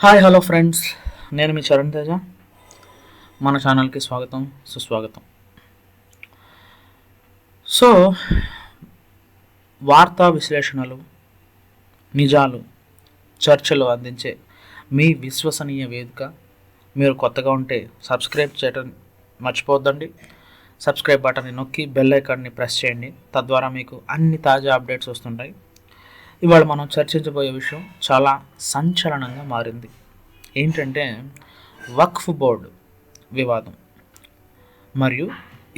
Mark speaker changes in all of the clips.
Speaker 1: Hi hello friends, నేను మీ చరణ్ తేజ. మన ఛానల్కి స్వాగతం, సుస్వాగతం. సో వార్తా విశ్లేషణలు, నిజాలు, చర్చలు అందించే మీ విశ్వసనీయ వేదిక. మీరు కొత్తగా ఉంటే సబ్స్క్రైబ్ చేయడం మర్చిపోద్దండి. సబ్స్క్రైబ్ బటన్ని నొక్కి బెల్ ఐకాన్ని ప్రెస్ చేయండి. తద్వారా మీకు అన్ని తాజా అప్డేట్స్ వస్తుంటాయి. ఇవాళ మనం చర్చించబోయే విషయం చాలా సంచలనంగా మారింది. ఏంటంటే వక్ఫ్ బోర్డు వివాదం. మరియు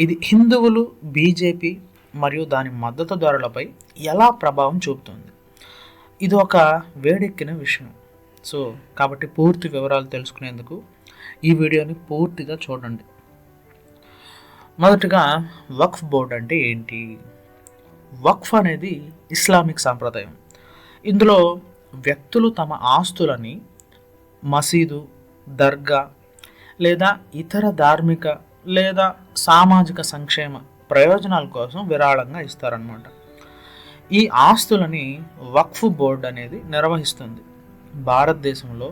Speaker 1: ఇది హిందువులు, బీజేపీ మరియు దాని మద్దతుదారులపై ఎలా ప్రభావం చూపుతుంది. ఇది ఒక వేడెక్కిన విషయం. సో కాబట్టి పూర్తి వివరాలు తెలుసుకునేందుకు ఈ వీడియోని పూర్తిగా చూడండి. మొదటగా వక్ఫ్ బోర్డు అంటే ఏంటి? వక్ఫ్ అనేది ఇస్లామిక్ సాంప్రదాయం. ఇందులో వ్యక్తులు తమ ఆస్తులని మసీదు, దర్గా లేదా ఇతర ధార్మిక లేదా సామాజిక సంక్షేమ ప్రయోజనాల కోసం విరాళంగా ఇస్తారన్నమాట. ఈ ఆస్తులని వక్ఫ్ బోర్డు అనేది నిర్వహిస్తుంది. భారతదేశంలో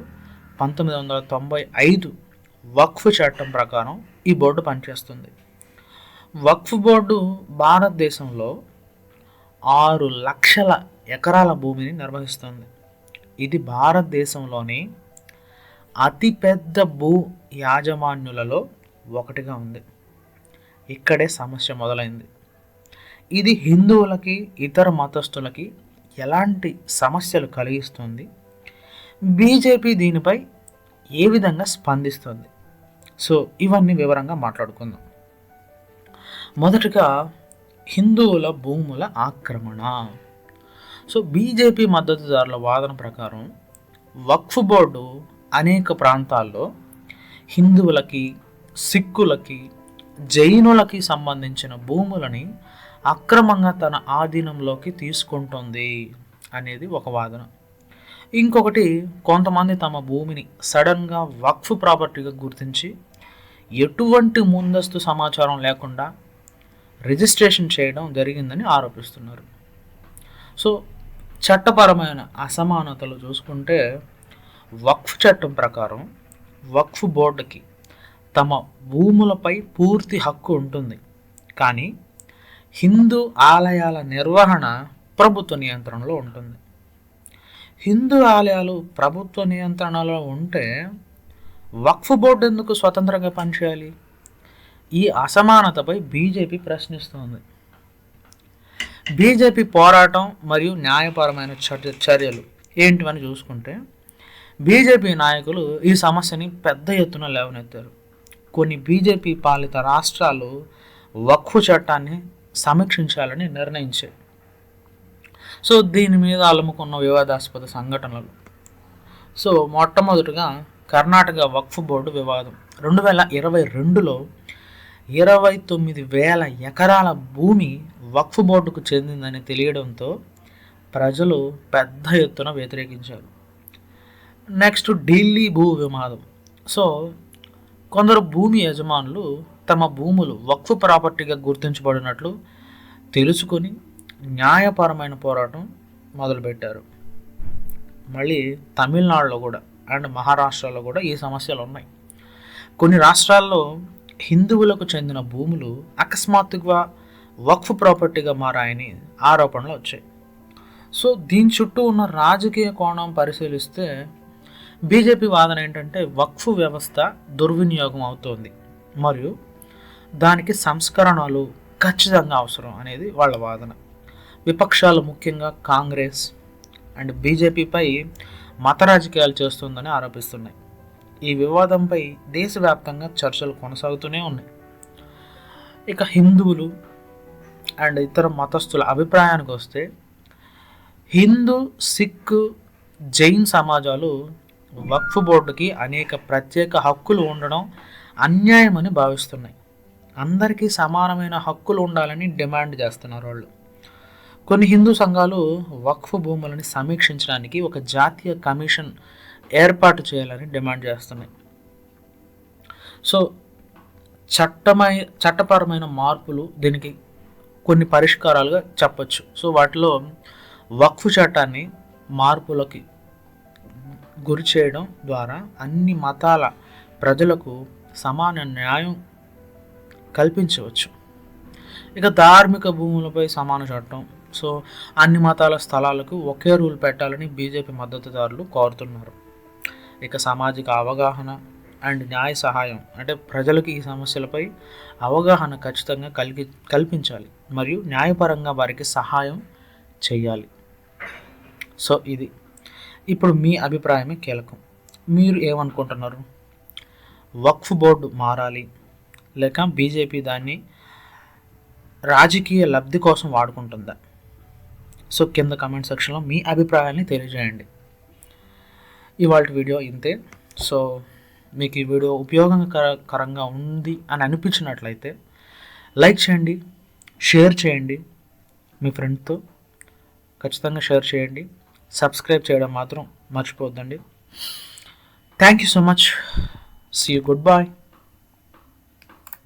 Speaker 1: 1995 వక్ఫ్ చట్టం ప్రకారం ఈ బోర్డు పనిచేస్తుంది. వక్ఫ్ బోర్డు భారతదేశంలో 6 లక్షల ఎకరాల భూమిని నిర్వహిస్తుంది. ఇది భారతదేశంలోని అతిపెద్ద భూ యాజమాన్యులలో ఒకటిగా ఉంది. ఇక్కడే సమస్య మొదలైంది. ఇది హిందువులకి, ఇతర మతస్థులకి ఎలాంటి సమస్యలు కలిగిస్తుంది? బీజేపీ దీనిపై ఏ విధంగా స్పందిస్తుంది? సో ఇవన్నీ వివరంగా మాట్లాడుకుందాం. మొదటగా హిందువుల భూముల ఆక్రమణ. సో బీజేపీ మద్దతుదారుల వాదన ప్రకారం వక్ఫ్ బోర్డు అనేక ప్రాంతాల్లో హిందువులకి, సిక్కులకి, జైనులకి సంబంధించిన భూములని అక్రమంగా తన ఆధీనంలోకి తీసుకుంటుంది అనేది ఒక వాదన. ఇంకొకటి, కొంతమంది తమ భూమిని సడన్గా వక్ఫ్ ప్రాపర్టీగా గుర్తించి ఎటువంటి ముందస్తు సమాచారం లేకుండా రిజిస్ట్రేషన్ చేయడం జరిగిందని ఆరోపిస్తున్నారు. సో చట్టపరమైన అసమానతలు చూసుకుంటే వక్ఫ్ చట్టం ప్రకారం వక్ఫ్ బోర్డుకి తమ భూములపై పూర్తి హక్కు ఉంటుంది. కానీ హిందూ ఆలయాల నిర్వహణ ప్రభుత్వ నియంత్రణలో ఉంటుంది. హిందూ ఆలయాలు ప్రభుత్వ నియంత్రణలో ఉంటే వక్ఫ్ బోర్డు ఎందుకు స్వతంత్రంగా పనిచేయాలి? ఈ అసమానతపై బీజేపీ ప్రశ్నిస్తోంది. బీజేపీ పోరాటం మరియు న్యాయపరమైన చర్యలు ఏంటివని చూసుకుంటే బీజేపీ నాయకులు ఈ సమస్యని పెద్ద ఎత్తున లేవనెత్తారు. కొన్ని బీజేపీ పాలిత రాష్ట్రాలు వక్ఫ్ చట్టాన్ని సమీక్షించాలని నిర్ణయించాయి. సో దీని మీద అలుముకున్న వివాదాస్పద సంఘటనలు. సో మొట్టమొదటిగా కర్ణాటక వక్ఫ్ బోర్డు వివాదం. 2022లో 29,000 ఎకరాల భూమి వక్ఫ్ బోర్డుకు చెందిందని తెలియడంతో ప్రజలు పెద్ద ఎత్తున వ్యతిరేకించారు. నెక్స్ట్ ఢిల్లీ భూ వివాదం. సో కొందరు భూమి యజమానులు తమ భూములు వక్ఫ్ ప్రాపర్టీగా గుర్తించబడినట్లు తెలుసుకొని న్యాయపరమైన పోరాటం మొదలుపెట్టారు. మళ్ళీ తమిళనాడులో కూడా అండ్ మహారాష్ట్రలో కూడా ఈ సమస్యలు ఉన్నాయి. కొన్ని రాష్ట్రాల్లో హిందువులకు చెందిన భూములు అకస్మాత్తుగా వక్ఫ్ ప్రాపర్టీగా మారాయని ఆరోపణలు వచ్చాయి. సో దీని చుట్టూ ఉన్న రాజకీయ కోణం పరిశీలిస్తే బీజేపీ వాదన ఏంటంటే వక్ఫ్ వ్యవస్థ దుర్వినియోగం అవుతోంది మరియు దానికి సంస్కరణలు ఖచ్చితంగా అవసరం అనేది వాళ్ళ వాదన. విపక్షాలు ముఖ్యంగా కాంగ్రెస్ అండ్ బీజేపీపై మత రాజకీయాలు చేస్తుందని ఆరోపిస్తున్నాయి. ఈ వివాదంపై దేశవ్యాప్తంగా చర్చలు కొనసాగుతూనే ఉన్నాయి. ఇక హిందువులు అండ్ ఇతర మతస్థుల అభిప్రాయానికి వస్తే హిందూ, సిక్, జైన్ సమాజాలు వక్ఫ్ బోర్డుకి అనేక ప్రత్యేక హక్కులు ఉండడం అన్యాయమని భావిస్తున్నాయి. అందరికీ సమానమైన హక్కులు ఉండాలని డిమాండ్ చేస్తున్నారు వాళ్ళు. కొన్ని హిందూ సంఘాలు వక్ఫ్ భూములని సమీక్షించడానికి ఒక జాతీయ కమిషన్ ఏర్పాటు చేయాలని డిమాండ్ చేస్తున్నాయి. సో చట్టపరమైన మార్పులు దీనికి కొన్ని పరిష్కారాలుగా చెప్పచ్చు. సో వాటిలో వక్ఫ్ చట్టాన్ని మార్పులకి గురి చేయడం ద్వారా అన్ని మతాల ప్రజలకు సమాన న్యాయం కల్పించవచ్చు. ఇక ధార్మిక భూములపై సమాన చట్టం. సో అన్ని మతాల స్థలాలకు ఒకే రూల్ పెట్టాలని బీజేపీ మద్దతుదారులు కోరుతున్నారు. ఇక సామాజిక అవగాహన అండ్ న్యాయ సహాయం, అంటే ప్రజలకు ఈ సమస్యలపై అవగాహన ఖచ్చితంగా కల్పించాలి మరియు న్యాయపరంగా వారికి సహాయం చేయాలి. సో ఇది ఇప్పుడు మీ అభిప్రాయమే కీలకం. మీరు ఏమనుకుంటున్నారు? వక్ఫ్ బోర్డు మారాలి లేక బీజేపీ దాన్ని రాజకీయ లబ్ధి కోసం వాడుకుంటుందా? సో కింద కమెంట్ సెక్షన్లో మీ అభిప్రాయాన్ని తెలియజేయండి. ఇవాళ వీడియో ఇంతే. సో మీకు ఈ వీడియో ఉపయోగకరంగా ఉంది అని అనిపించినట్లయితే లైక్ చేయండి, షేర్ చేయండి, మీ ఫ్రెండ్తో ఖచ్చితంగా షేర్ చేయండి. సబ్స్క్రైబ్ చేయడం మాత్రం మర్చిపోద్దండి. Thank you so much. See you. Good bye.